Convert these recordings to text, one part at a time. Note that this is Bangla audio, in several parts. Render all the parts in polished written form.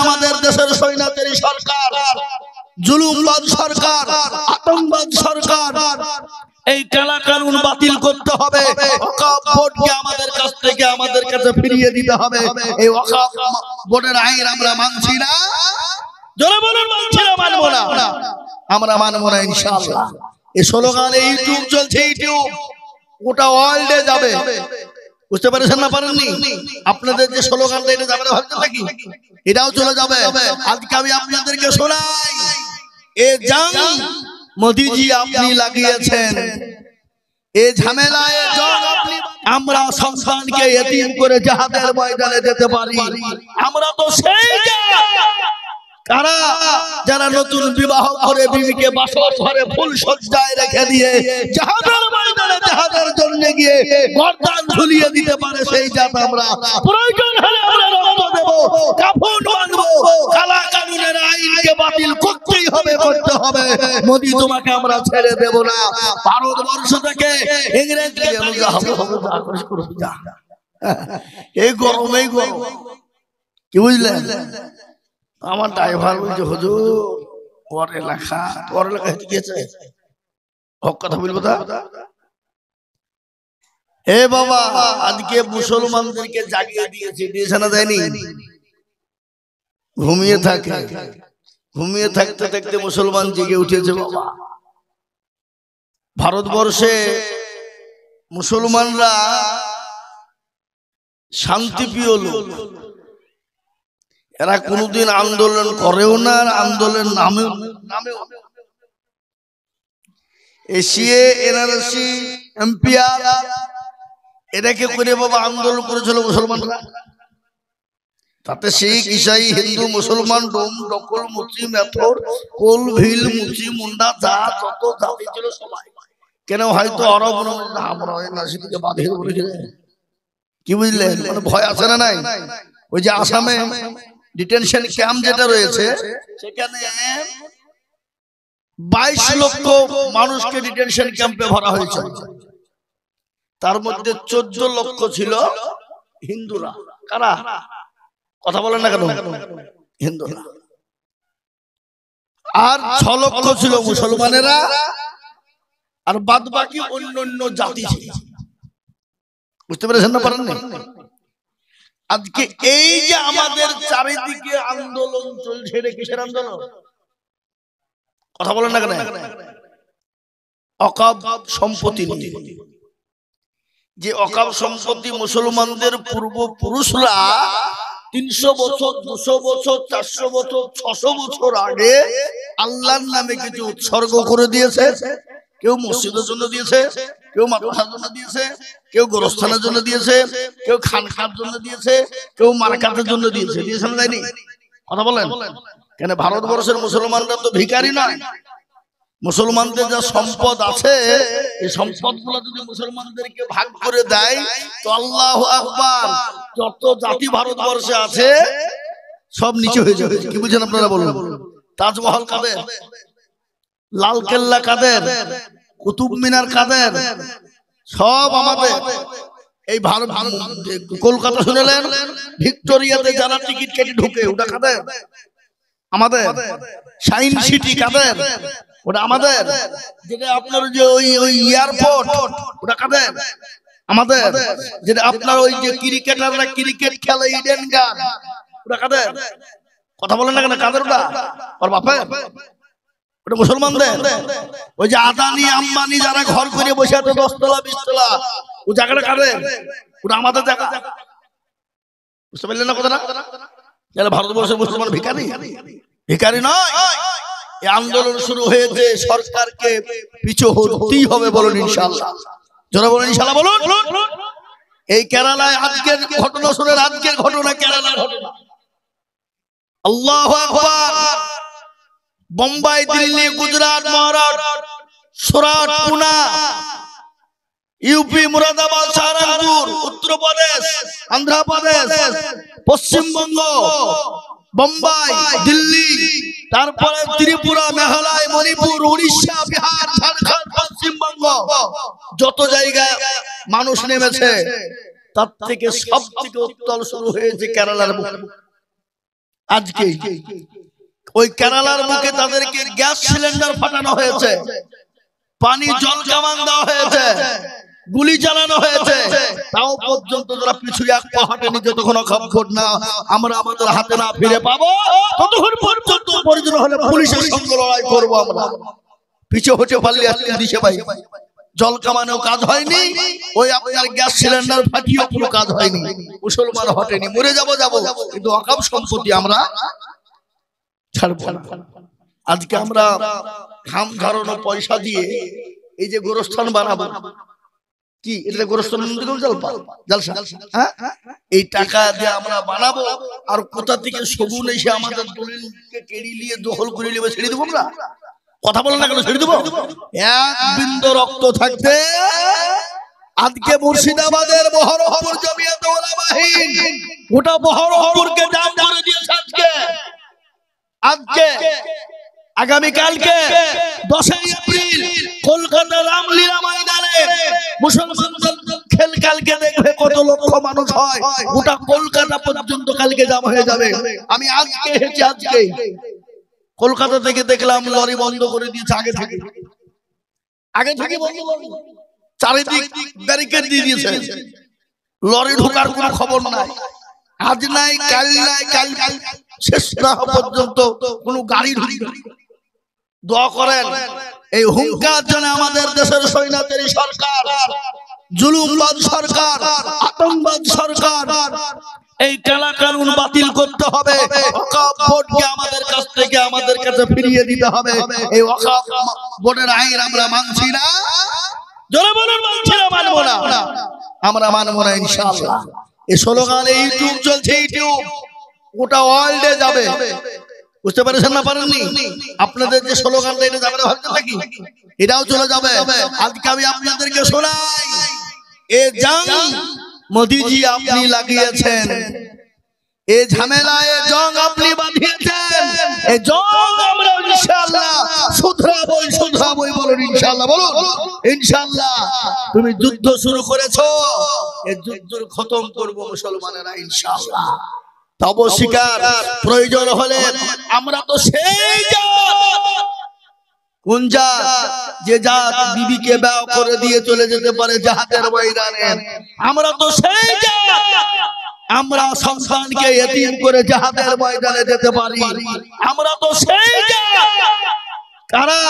আমাদের দেশের স্বৈরাচারী সরকার, জুলুমবাজ সরকার, আতঙ্কবাদ সরকার, এই কালা কানুন বাতিল করতে হবে। ওয়াকফ বোর্ডকে আমাদের কাছ থেকে আমাদের কাছে ফিরিয়ে দিতে হবে। এই ওয়াকফ বোর্ডের আইন আমরা মানছি না, জোরে বলুন মানছি না, মানবো না, আমরা মানবো না ইনশাআল্লাহ। এই স্লোগানে ইউটিউব চলছে, ইউটিউব গোটা ওয়ার্ল্ডে যাবে। বুঝতে পেরেছেন না পারেননি? আপনাদের যে স্লোগানটা এটা যাবে না ভাবছেন নাকি? এটাও চলে যাবে। আজকে আমি আপনাদেরকে শোনাই, এ জং মোদিজি আপনি লাগিয়েছেন, এ ঝামেলায় জং আপনি। আমরা সন্তানকে এতিম করে জাহাদের ময়দানে যেতে পারি, আমরা তো সেই কারা যারা নতুন বিবাহ করে বিবিকে বাসর ঘরে ফুল সজ্জায় রেখে দিয়ে জাহাদের ময়দানে জাহাদের জন্য গিয়ে গর্দান ঝুলিয়ে দিতে পারে, সেই জাত আমরা। প্রয়োজন হলে আমরা রক্ত দেব, কাফন বাঁধবো, কালা কানুনের আইনকে বাতিল করতেই হবে, করতে হবে। মোদি তোমাকে আমরা ছেড়ে দেব না। ভারতবর্ষ থেকে ইংরেজ এই গরম, এই গরম কি বুঝলেন? আমার ড্রাইভার বলছে হুজুর পড়ালেখা গিয়েছে, হক কথা বলবো তা। এ বাবা, আজকে মুসলমানদেরকে জাগিয়ে দিয়েছে না দেয়নি? ঘুমিয়ে থাকতে থাকতে মুসলমান জেগে উঠেছে বাবা। ভারতবর্ষে মুসলমানরা শান্তিপ্রিয় লোক, এরা কোনদিন আন্দোলন করেও না, আন্দোলন নামেও এসিএ এনআরসি এমপিআর এটাকে করে বাবা আন্দোলন করেছিল মুসলমানরা। তাতে শিখ ইসাই হিন্দু মুসলমান ডোম ডকল মুচি মেথর কোল ভিল মুচি মুন্ডা যা যত জাতি ছিল সবাই। কেন হয়তো আরব আমরা নাসিকে বাঁধিয়ে বলেছিল, কি বুঝলেন? মানে ভয় আছে না নাই? ওই যে আসামে ডিটেনশন ক্যাম্প যেটা রয়েছে, সেখানে 22 লক্ষ মানুষকে ডিটেনশন ক্যাম্পে ভরা হয়েছে। তার মধ্যে 14 লক্ষ ছিল হিন্দুরা। কারা? কথা বলেন না কেন? হিন্দুরা। আর 6 লক্ষ ছিল মুসলমানেরা, আর বাদ বাকি অন্য জাতি ছিল। বুঝতে পেরেছেন না পারেন না? আজকে এই যে আমাদের চারিদিকে আন্দোলন চলছে, রে কিসের আন্দোলন? কথা বলেন না কেন? ওয়াকফ সম্পত্তি নিয়ে। যে ওয়াকফ সম্পত্তি মুসলমানদের পূর্বপুরুষরা 300 বছর 200 বছর 400 বছর 600 বছর আগে আল্লাহর নামে কিছু উৎসর্গ করে দিয়েছে। কেউ মসজিদের জন্য দিয়েছে, কেউ মাদ্রাসার জন্য দিয়েছে, কেউ গোরস্থানের জন্য দিয়েছে, কেউ খানকার জন্য দিয়েছে, কেউ মার্কাতের জন্য দিয়েছে। দিয়েছেন যায়নি? কথা বলেন কেন? ভারতবর্ষের মুসলমানরা তো ভিখারি নয়। মুসলমানদের যা সম্পদ আছে, এই সম্পদগুলো যদি মুসলমানদেরকে ভাগ করে দেয় তো আল্লাহু আকবার, যত জাতি ভারতবর্ষে আছে সব নিচে হয়ে যাবে। কি বুঝেন আপনারা বলুন? তাজমহল কাদের? লালকেল্লা কাদের? কুতুব মিনার কাদের? সব আমাদের। এই ভারত কলকাতা শুনেলেন, ভিক্টোরিয়াতে যারা টিকিট কেটে ঢুকে, ওটা কাদের? আমাদের। সাইন সিটি কাদের? ওটা আমাদের। যেটা আপনার যে ওই এয়ারপোর্ট, ওটা কাদের? আমাদের। যেটা আপনার ওই যে ক্রিকেটাররা ক্রিকেট খেলে, ইডেন গার্ডেন, ওটা কাদের? কথা বলেন না কেন? কাদের ওটা? ওর বাপের? ওটা মুসলমানদের। ওই যে আদানি আম্বানি যারা ঘর করে বসে আছে 10 তলা 20 তলা, ও জায়গাটা কাদের? ওটা আমাদের জায়গা। বুঝতে পারলেন না কথাটা? তাহলে ভারতবর্ষের মুসলমান ভিখারি? ভিখারি নয়। এই আন্দোলন শুরু হয়েছে, সরকারকে পিছু হতেই হবে। বলুন ইনশাআল্লাহ। যারা বলেন ইনশাআল্লাহ বলুন। এই কেরালায় আজকের ঘটনা শুনে, আজকের ঘটনা কেরালার ঘটনা। আল্লাহু আকবার। বোম্বাই, দিল্লি, গুজরাট, মহারাষ্ট্র, সুরাট, পুনা, ইউপি, মুরাদাবাদ, সাহারানপুর, উত্তরপ্রদেশ, অন্ধ্রপ্রদেশ, পশ্চিমবঙ্গ, বোম্বাই, দিল্লি, তারপরে ত্রিপুরা, মেঘালয়, মণিপুর, উড়িষ্যা, বিহার, ঝাড়খণ্ড, পশ্চিমবঙ্গ, যত জায়গায় মানুষ নেমেছে, তার থেকে সব থেকে উত্তাল শুরু হয়েছে কেরালার বুকে। আজকে ওই কেরালার মুখে তাদেরকে গ্যাস সিলিন্ডার ফাটানো হয়েছে, পানি জল কামান দেওয়া হয়েছে, গুলি চালানো হয়েছে, তাও পর্যন্ত তারা পিছু এক পা হাঁটেনি। যতক্ষণ অক্ষর না আমরা আমাদের হাতে না ফিরে পাবো ততক্ষণ পর্যন্ত প্রয়োজন হলে পুলিশের সঙ্গে লড়াই করবো। আমরা পিছু হতে পারলে দিশে ভাই জল কামানেও কাজ হয়নি, ওই আপনার গ্যাস সিলিন্ডার ফাটিয়েও কোনো কাজ হয়নি। মুসলমান হটেনি, মরে যাবো কিন্তু অকাপ সম্পত্তি আমরা ছাড়বো না। আজকে আমরা ঘাম ঝরানো পয়সা দিয়ে এই যে গোরস্থান বানাবো, কি এটা গোরস্থান জলসা, হ্যাঁ এই টাকা দিয়ে আমরা বানাবো, আর কোথা থেকে শগুন এসে আমাদের দলিলকে কেড়ে নিয়ে দখল করে নিয়ে ছেড়ে দেবো? আমরা কথা বলেন না কেন, ছেড়ে দেবো? এক বিন্দু রক্ত থাকতে আজকে মুর্শিদাবাদের বহরমপুর জমিয়ত উলামাহীন গোটা বহরমপুরকে জাম করে দিয়েছে। আজকে আগামী কালকে 10 এপ্রিল কলকাতা রামলীলা ময়দানে মুসলমানদের খেল কালকে দেখবে কত লক্ষ মানুষ হয়, গোটা কলকাতা পর্যন্ত কালকে জাম হয়ে যাবে। আমি আজকে হেঁটে আজকে কলকাতা থেকে দেখলাম লরি বন্ধ করে দিয়েছে, আগে থেকে বন্ধ, চারিদিক ব্যারিকেড দিয়ে দিয়েছে, লরি ঢোকার কোনো খবর নাই, আজ নাই কাল নাই, কাল শেষ না হওয়া পর্যন্ত কোনো গাড়ি ঢুকবে। দোয়া করেন এই হুঙ্কার জন্য আমাদের দেশের স্বৈরাচারী সরকার, জুলুমবাদ সরকার, আতঙ্কবাদ সরকার, এই কালা কানুন বাতিল করতে হবে। ওয়াকফ বোর্ডকে আমাদের কাছ থেকে আমাদের কাছে ফিরিয়ে দিতে হবে। এই ওয়াকফ বোর্ডের আইন আমরা মানছি না, জোরে বলুন মানছি না, মানবো না, আমরা মানবো না ইনশাআল্লাহ। এই স্লোগানে ইউটিউব চলছে, ইউটিউব গোটা ওয়ার্ল্ডে যাবে, বুঝতে পারছেন না পারেননি? আপনাদের যে স্লোগানটা এটা যাবে না ভাবছেন নাকি? এটাও চলে যাবে। আজকে আমি আপনাদেরকে শোনাই, এ জং মোদিজি আপনি লাগিয়েছেন, এ ঝামেলায় জং আপনি বাঁধিয়েছেন, এই জং আমরা ইনশাআল্লাহ শুধরাবই বলুন ইনশাআল্লাহ, বলুন ইনশাআল্লাহ। তুমি যুদ্ধ শুরু করেছো, এই যুদ্ধ খতম করব মুসলমানেরা ইনশাআল্লাহ। তব শিকার প্রয়োজন হলে আমরা তো সেই জাত, কোন জাত? যে জাত বিবিকে বিয়ে করে দিয়ে চলে যেতে পারে জাহাদের ময়দানে। আমরা তো সেই জাত, আমরা সন্তানকে এতিম করে জাহাদের ময়দানে যেতে পারি। আমরা তো সেই জাত, কারা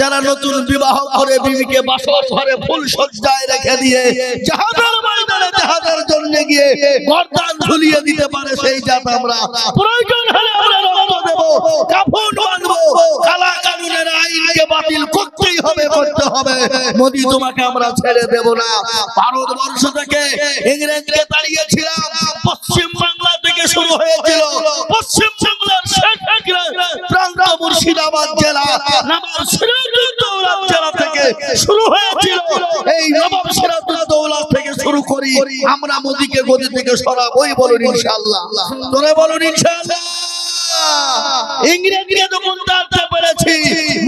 যারা নতুন বিবাহ করে বিবিকে বাসর ঘরে ফুল সজ্জায় রেখে দিয়ে জাহাদের ময়দানে জাহাদের জন্য গিয়ে গর্দান ঝুলিয়ে দিতে পারে, সেই জাত আমরা। প্রয়োজন হলে আমরা রক্ত দেব, কাফন বাঁধবো, কালা কানুনের আইনকে বাতিল করতেই হবে, করতে হবে। মোদি তোমাকে আমরা ছেড়ে দেব না। ভারতবর্ষ থেকে ইংরেজকে তাড়িয়েছিলাম, পশ্চিম বাংলা থেকে শুরু হয়েছিল, পশ্চিম বাংলার প্রান্ত মুর্শিদাবাদ জেলা নবাব সিরাজউদ্দৌলা জেলা থেকে শুরু হয়েছিল। এই নবাব সিরাজউদ্দৌলা থেকে শুরু করি আমরা মোদিকে গদি থেকে সরাবই, বলুন ইনশাআল্লাহ, তোরে বলুন ইনশাআল্লাহ। ইংরেজকে যখন তাড়াতে পেরেছি,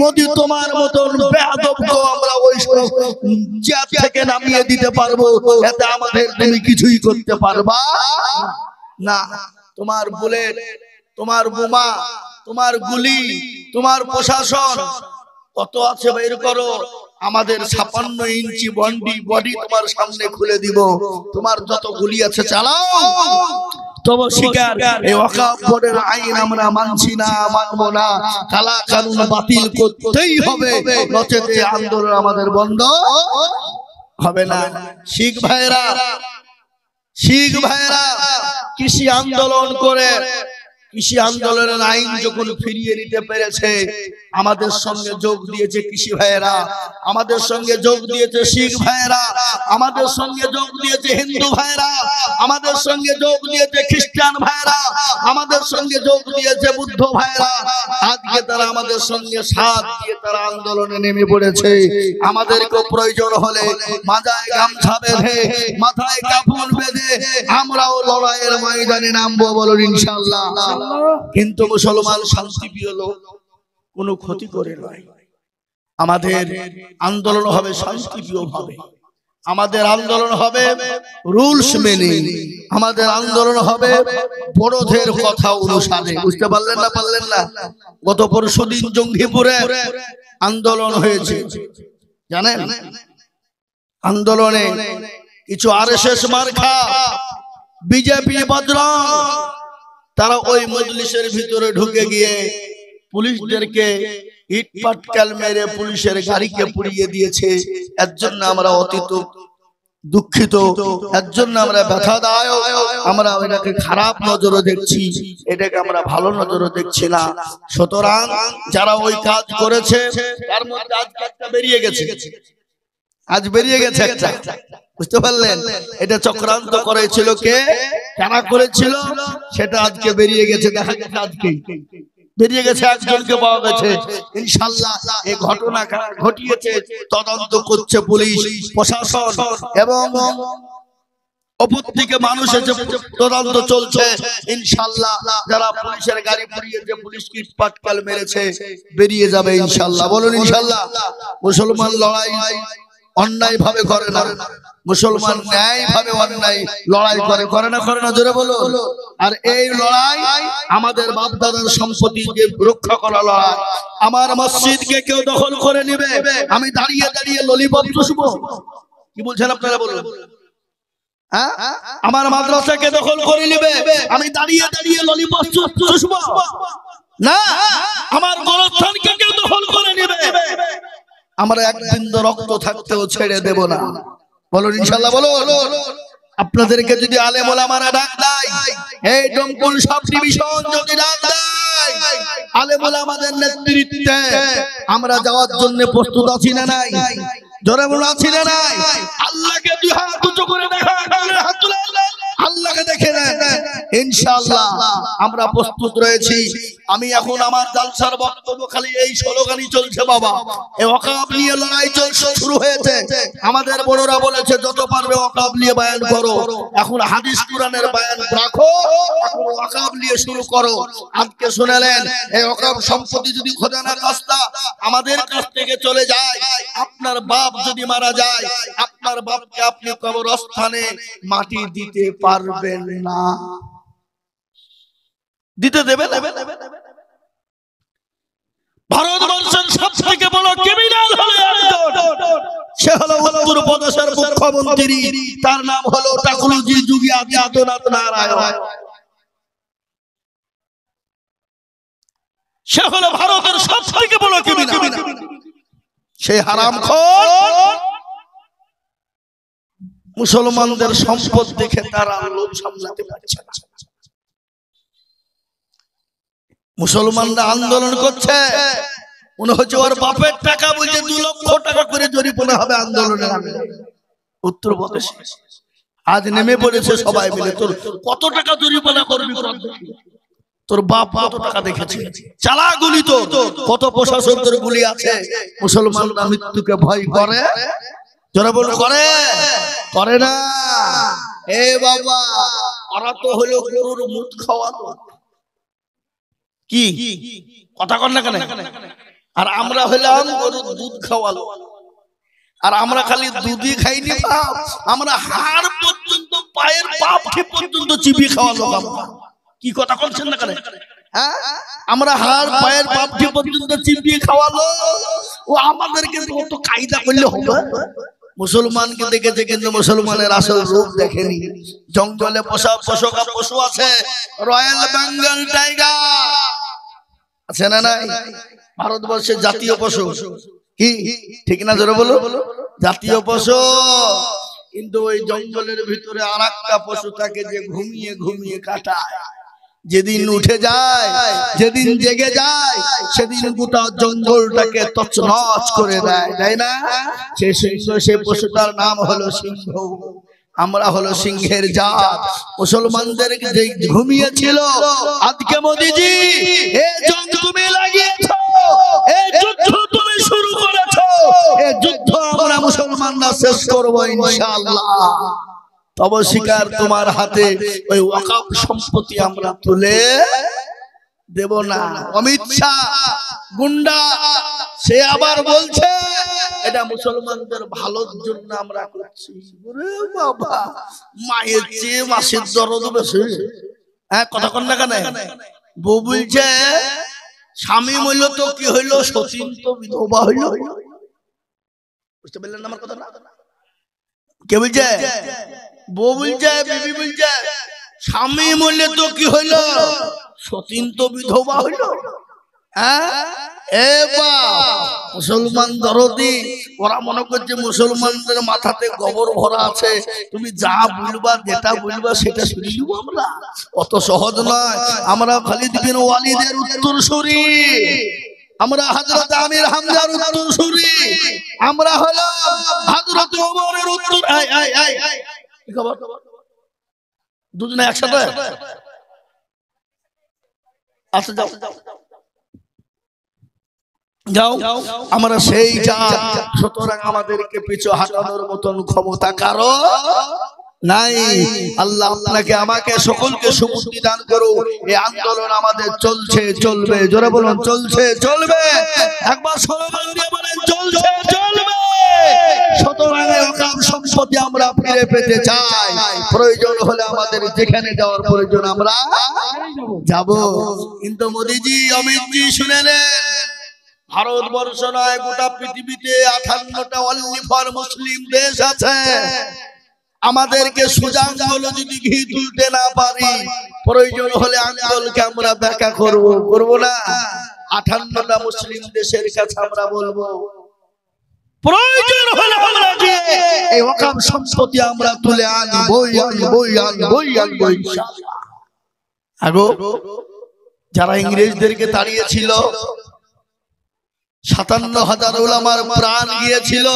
মোদি তোমার মতন বেয়াদবকে আমরা ওই চেয়ার থেকে নামিয়ে দিতে পারবো, এতে আমাদের তুমি কিছুই করতে পারবা না। তোমার বুলেট, তোমার বোমা, তোমার গুলি, তোমার প্রশাসন কত আছে বের করো। আমাদের 56 ইঞ্চি বডি তোমার সামনে খুলে দিব, তোমার যত গুলি আছে চালাও। তবে শিকার এই ওয়াকফ বোর্ডের আইন আমরা মানছি না, মানবো না। কালা কানুন বাতিল করতেই হবে, নচেতে আন্দোলন আমাদের বন্ধ হবে না। শিখ ভাইরা কৃষি আন্দোলন করে, কৃষি আন্দোলনের আইন যখন ফিরিয়ে নিতে পেরেছে, আমাদের সঙ্গে যোগ দিয়েছে কৃষি ভাইয়েরা, আমাদের সঙ্গে যোগ দিয়েছে শিখ ভাইয়েরা, আমাদের সঙ্গে যোগ দিয়েছে হিন্দু ভাইয়েরা, আমাদের সঙ্গে যোগ দিয়েছে খ্রিস্টান ভাইয়েরা, আমাদের সঙ্গে যোগ দিয়েছে বুদ্ধ ভাইয়েরা। আজকে তারা আমাদের সঙ্গে সাথ দিয়ে তারা আন্দোলনে নেমে পড়েছে। আমাদেরকেও প্রয়োজন হলে মাথায় গামছা বেঁধে, মাথায় কাপড় বেঁধে আমরাও লড়াইয়ের ময়দানে নামবো, বলুন ইনশাআল্লাহ। কিন্তু মুসলমান শান্তিপ্রিয় লোক, কোনো ক্ষতি করে নয়। আমাদের আন্দোলন হবে শান্তিপ্রিয় ভাবে। আমাদের আন্দোলন হবে রুলস মেনে, আমাদের আন্দোলন হবে বড়দের কথা অনুসারে। বুঝতে পারলেন না? পারলেন না? গত পরশুদিন জঙ্গিপুরে আন্দোলন হয়েছে, জানেন? আন্দোলনে কিছু আরএসএস মার্কা বিজেপি বজরং তারা ওই মজলিসের ভিতরে ঢুকে গিয়ে পুলিশদেরকে ইট পাটকেল মেরে পুলিশের গাড়িকে পুড়িয়ে দিয়েছে। এর জন্য আমরা অতীত দুঃখিত, এর জন্য আমরা ব্যথাদায়ক, আমরা এটাকে খারাপ নজরে দেখছি, এটাকে আমরা ভালো নজরে দেখছি না। সুতরাং যারা ওই কাজ করেছে তার মধ্যে আজকে একটা বেরিয়ে গেছে, আজ বেরিয়ে গেছে একটা। বুঝতে পারলেন? এটা চক্রান্ত করেছিল কে, কারা করেছিল সেটা আজকে বেরিয়ে গেছে। দেখা গেছে আজকে বেরিয়ে গেছে, একজনকে পাওয়া গেছে। ইনশাআল্লাহ এই ঘটনা ঘটিয়েছে তদন্ত করছে পুলিশ প্রশাসন এবং অপর দিকে মানুষ এসে তদন্ত চলছে। ইনশাআল্লাহ যারা পুলিশের গাড়ি পুড়িয়েছে, পুলিশকে ইট পাটকেল মেরেছে, বেরিয়ে যাবে ইনশাআল্লাহ। বলুন ইনশাআল্লাহ। মুসলমান লড়াই অন্যায় ভাবে করে না, মুসলমান ন্যায় ভাবে অন্যায় লড়াই করে, করে না? করে না? জোরে বলো। আর এই লড়াই আমাদের বাপ দাদার সম্পত্তিকে রক্ষা করা লড়াই। আমার মসজিদকে কেউ দখল করে নেবে, আমি দাঁড়িয়ে দাঁড়িয়ে ললিপপ চুষবো? কি বলছেন আপনারা? বলুন। হ্যাঁ, আমার মাদ্রাসাকে দখল করে নেবে, আমি দাঁড়িয়ে দাঁড়িয়ে ললিপপ চুষবো? না, আমার গোরস্থানকে কেউ দখল করে নেবে, আমরা এক বিন্দু রক্ত থাকতেও ছেড়ে দেব না। বলুন ইনশাআল্লাহ। বলো। আপনাদেরকে যদি আলেম ওলামারা ডাক দেয়, এই ডোমকুল সাব ডিভিশন যদি ডাক দেয়, আলেম ওলামাদের নেতৃত্বে আমরা যাওয়ার জন্য প্রস্তুত আছি না নাই? জোরে বলুন, আছি না নাই? আল্লাহকে দুই হাত উঁচু করে দেখা, হাত তুলে আল্লাহকে দেখে নেন। ইনশাআল্লাহ আমরা প্রস্তুত রয়েছি। আমি এখন আমার জালসার বক্তব্য খালি এই স্লোগানই চলছে বাবা, এই ওয়াকফ নিয়ে লড়াই চলছে, শুরু হয়েছে। আমাদের বড়রা বলেছে যত পারবে ওয়াকফ নিয়ে বয়ান করো। এখন হাদিস কোরআনের বয়ান রাখো, এখন ওয়াকফ নিয়ে শুরু করো। আজকে শুনলেন এই ওয়াকফ সম্পত্তি যদি খোদা না খাস্তা আমাদের কাছ থেকে চলে যায়, আপনার বাপ যদি মারা যায়, আপনার বাপকে আপনি কবরস্থানে মাটি দিতে পারবেন না, দিতে দেবে? ভারতবর্ষের সব থেকে বড় ক্রিমিনাল হলো একজন, সে হলো উত্তর প্রদেশের মুখ্যমন্ত্রী, তার নাম হলো টাকুলজি যোগী আদিত্যনাথ নারায়ণ। সে হলো ভারতের সব থেকে বড় ক্রিমিনাল। সেই হারামখোর মুসলমানদের সম্পদ দেখে তারা লোভ সামলাতে পারছে না। মুসলমানরা আন্দোলন করছে, মনে হচ্ছে ওর বাপের টাকা বলছে 2 লক্ষ টাকা করে জরিমানা হবে আন্দোলনের আগে। উত্তরপ্রদেশে আজ নেমে পড়েছে সবাই মিলে, তোর কত টাকা জরিমানা করবি? তোর বাপ কত টাকা দেখেছে? চালা গুলি, তো কত প্রশাসনদের গুলি আছে। মুসলমানরা মৃত্যুকে ভয় করে, যারা বল করে, করে না। এ বাবা, ওরা তো হলো গরুর মুখ খাওয়ানো, কি কথা কর না কেন? আর আমরা হলাম গরুর দুধ খাওয়ালো। আর আমরা খালি দুধই খাইনি, আমরা হাড় পর্যন্ত, পায়ের পাপ পর্যন্ত চিবিয়ে খাওয়ালো। কি কথা বলছেন না কেন? হ্যাঁ, আমরা হাড় পায়ের পাপ পর্যন্ত চিবিয়ে খাওয়ালো। ও আমাদেরকে তো কায়দা করলে হবে? মুসলমানকে দেখেছে কিন্তু মুসলমানের আসল রূপ দেখেনি। জঙ্গলে পোষা পশু আছে, রয়্যাল বেঙ্গল টাইগার আছে না নাই? ভারতবর্ষের জাতীয় পশু, কি ঠিক না? জোরে বলো। জাতীয় পশু। কিন্তু ওই জঙ্গলের ভিতরে আরেকটা পশু থাকে যে ঘুমিয়ে ঘুমিয়ে কাটায়। যেদিন উঠে যায়, যেদিন জেগে যায়, সেদিন গোটা জঙ্গলটাকে তছনছ করে দেয়, তাই না? সেই পশুটার নাম হলো সিংহ। আমরা হলো সিংহের জাত। মুসলমানদের যে ঘুমিয়েছিল, আজকে মোদিজি এই জঙ্গ তুমি লাগিয়েছো, এই যুদ্ধ তুমি শুরু করেছো, এই যুদ্ধ আমরা মুসলমানরা শেষ করব ইনশাআল্লাহ। তবে শিকার তোমার হাতে ওই ওয়াকফ সম্পত্তি আমরা তুলে দেব না। অমিত শাহ গুন্ডা, সে আবার বলছে এটা মুসলমানদের ভালোর জন্য আমরা করছি। ওরে বাবা, মায়ের চেয়ে মাসের দরদ বেশি। হ্যাঁ, কথা কন না কেন? বউ বলছে স্বামী মূল্য তো কি হইলো, সতীন তো বিধবা হইল। বুঝতে পারলেন আমার কথা? কে বলছে? বউ বলছে, বিবি বলছে স্বামী মূল্য তো কি হইল, সতীন তো বিধবা হইল। মুসলমান দরদি, ওরা মনে করছে মুসলমানদের মাথাতে গোবর ভরা আছে, তুমি যা বলবা যেটা বলবা সেটা শুনে নিব আমরা। অত সহজ নয়। আমরা খালিদ বিন ওয়ালিদের উত্তরসূরি, আমরা হযরত আমির হামজার উত্তরসূরি, আমরা হলো হযরত ওমরের উত্তর। কি খবর? দুজনে একসাথে? আচ্ছা যাও যাও, আমরা সেই জাত। সুতরাং আমাদেরকে পিছু হাঁটানোর মতন ক্ষমতা কারো নাই। আল্লাহ আপনাকে আমাকে সকলকে সুবুদ্ধি দান করো। এই আন্দোলন আমাদের চলছে, চলবে। জোরে বলুন, চলছে, চলবে। একবার স্লোগান দিয়ে বলেন, চলছে, চলবে। সুতরাং অকাম সম্পত্তি আমরা ফিরে পেতে চাই। প্রয়োজন হলে আমাদের যেখানে যাওয়ার প্রয়োজন আমরা যাব। কিন্তু মোদিজি, অমিতজি শুনে নেন, ভারতবর্ষ নয়, গোটা পৃথিবীতে 58টা অনলি ফর মুসলিম দেশ আছে। আমাদেরকে সোজা আঙ্গুল যদি ঘি তুলতে না পারি, প্রয়োজন হলে আঙ্গুলকে আমরা ব্যাখ্যা করব না। 58টা মুসলিম দেশের কাছে আমরা বলবো, প্রয়োজন হলে আমরা গিয়ে এই ওয়াকফ সম্পত্তি আমরা তুলে আনবই, আনবই, আনবই, আনবই ইনশাআল্লাহ। আগো যারা ইংরেজদেরকে তাড়িয়েছিল, 57,000 উলামার প্রাণ গিয়েছিল,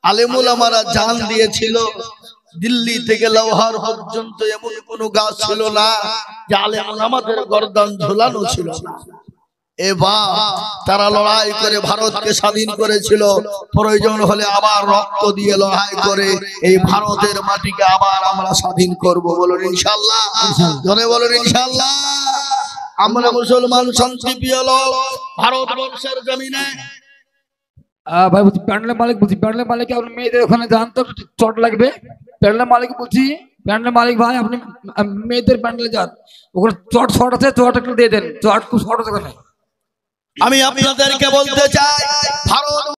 আলেম উলামারা জান দিয়েছিল। দিল্লি থেকে লাহোর পর্যন্ত এমন কোন গাছ ছিল না যে আলেম উলামাদের গর্দান ঝোলানো ছিল না। এবার তারা লড়াই করে ভারতকে স্বাধীন করেছিল। প্রয়োজন হলে আবার রক্ত দিয়ে লড়াই করে এই ভারতের মাটিকে আবার আমরা স্বাধীন করব। বলুন ইনশাআল্লাহ, জোরে বলুন ইনশাআল্লাহ। আমরা মুসলমান শান্তিপ্রিয় লোক, ভারতবর্ষের জমিনে। ভাই বলছি প্যান্ডেলের মালিক, বলছি প্যান্ডেলের মালিক, আপনি মেয়েদের ওখানে যান তো, চট লাগবে। প্যান্ডেলের মালিক বলছি, প্যান্ডেলের মালিক ভাই, আপনি মেয়েদের প্যান্ডেলে যান, ওখানে চট শর্ট আছে, চট একটু দিয়ে দেন। চট খুব শর্ট আছে ওখানে। আমি আপনাদেরকে বলতে চাই, ভারত